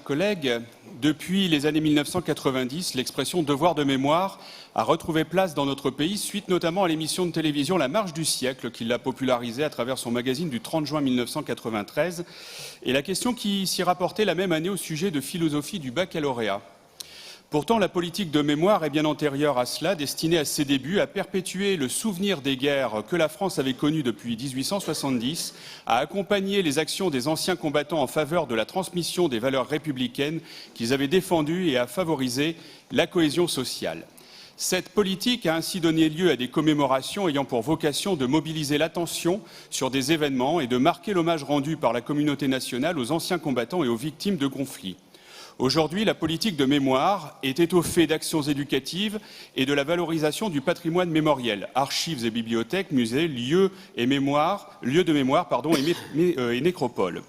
collègues. Depuis les années 1990, l'expression « devoir de mémoire » a retrouvé place dans notre pays, suite notamment à l'émission de télévision La Marche du siècle, qui l'a popularisée à travers son magazine du 30 juin 1993, et la question qui s'y rapportait la même année au sujet de philosophie du baccalauréat. Pourtant, la politique de mémoire est bien antérieure à cela, destinée à ses débuts à perpétuer le souvenir des guerres que la France avait connues depuis 1870, à accompagner les actions des anciens combattants en faveur de la transmission des valeurs républicaines qu'ils avaient défendues et à favoriser la cohésion sociale. Cette politique a ainsi donné lieu à des commémorations ayant pour vocation de mobiliser l'attention sur des événements et de marquer l'hommage rendu par la communauté nationale aux anciens combattants et aux victimes de conflits. Aujourd'hui, la politique de mémoire est étoffée d'actions éducatives et de la valorisation du patrimoine mémoriel, archives et bibliothèques, musées, lieux de mémoire et nécropoles.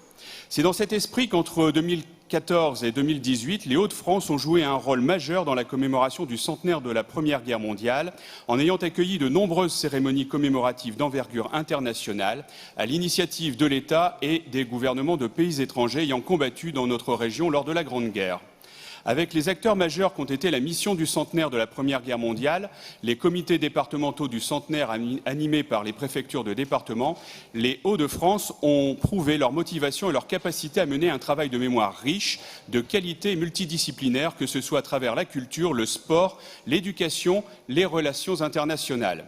C'est dans cet esprit qu'entre 2014 et 2018, les Hauts-de-France ont joué un rôle majeur dans la commémoration du centenaire de la Première Guerre mondiale, en ayant accueilli de nombreuses cérémonies commémoratives d'envergure internationale, à l'initiative de l'État et des gouvernements de pays étrangers ayant combattu dans notre région lors de la Grande Guerre. Avec les acteurs majeurs qu'ont été la mission du centenaire de la Première Guerre mondiale, les comités départementaux du centenaire animés par les préfectures de département, les Hauts-de-France ont prouvé leur motivation et leur capacité à mener un travail de mémoire riche, de qualité et multidisciplinaire, que ce soit à travers la culture, le sport, l'éducation, les relations internationales.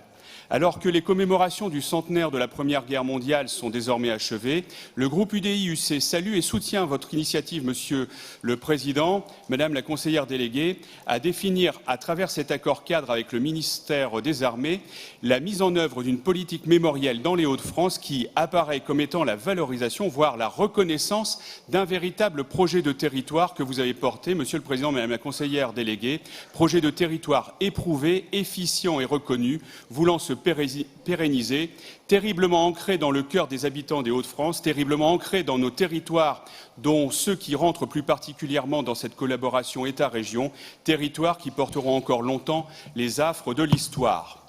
Alors que les commémorations du centenaire de la Première Guerre mondiale sont désormais achevées, le groupe UDI-UC salue et soutient votre initiative, Monsieur le Président, Madame la conseillère déléguée, à définir à travers cet accord-cadre avec le ministère des Armées la mise en œuvre d'une politique mémorielle dans les Hauts-de-France qui apparaît comme étant la valorisation, voire la reconnaissance d'un véritable projet de territoire que vous avez porté, Monsieur le Président, Madame la conseillère déléguée, projet de territoire éprouvé, efficient et reconnu, voulant se pérennisé, terriblement ancré dans le cœur des habitants des Hauts-de-France, terriblement ancré dans nos territoires, dont ceux qui rentrent plus particulièrement dans cette collaboration État-région, territoires qui porteront encore longtemps les affres de l'histoire.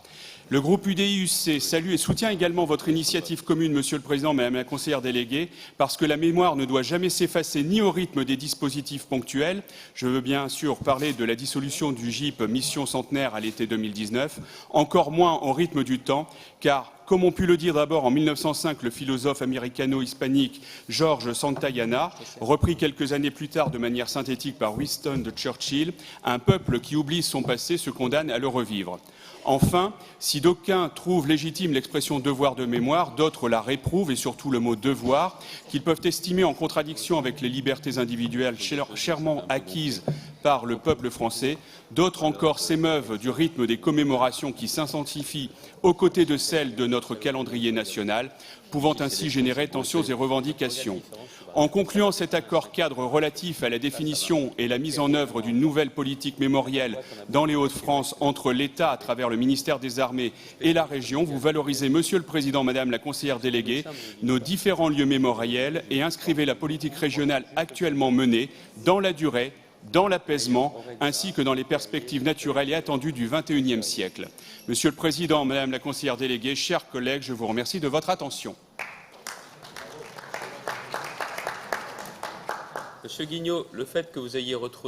Le groupe UDI-UC salue et soutient également votre initiative commune, Monsieur le Président, Madame la conseillère déléguée, parce que la mémoire ne doit jamais s'effacer ni au rythme des dispositifs ponctuels. Je veux bien sûr parler de la dissolution du GIP Mission Centenaire à l'été 2019, encore moins au rythme du temps, car comme ont pu le dire d'abord en 1905 le philosophe américano-hispanique George Santayana, repris quelques années plus tard de manière synthétique par Winston Churchill, un peuple qui oublie son passé se condamne à le revivre. Enfin, si d'aucuns trouvent légitime l'expression « devoir de mémoire », d'autres la réprouvent, et surtout le mot « devoir », qu'ils peuvent estimer en contradiction avec les libertés individuelles chèrement acquises par le peuple français. D'autres encore s'émeuvent du rythme des commémorations qui s'intensifient aux côtés de celles de notre calendrier national, pouvant ainsi générer tensions et revendications. En concluant cet accord-cadre relatif à la définition et la mise en œuvre d'une nouvelle politique mémorielle dans les Hauts-de-France entre l'État, à travers le ministère des Armées, et la région, vous valorisez, Monsieur le Président, Madame la conseillère déléguée, nos différents lieux mémoriels et inscrivez la politique régionale actuellement menée dans la durée, dans l'apaisement, ainsi que dans les perspectives naturelles et attendues du XXIe siècle. Monsieur le Président, Madame la conseillère déléguée, chers collègues, je vous remercie de votre attention. Monsieur Guignot, le fait que vous ayez retrouvé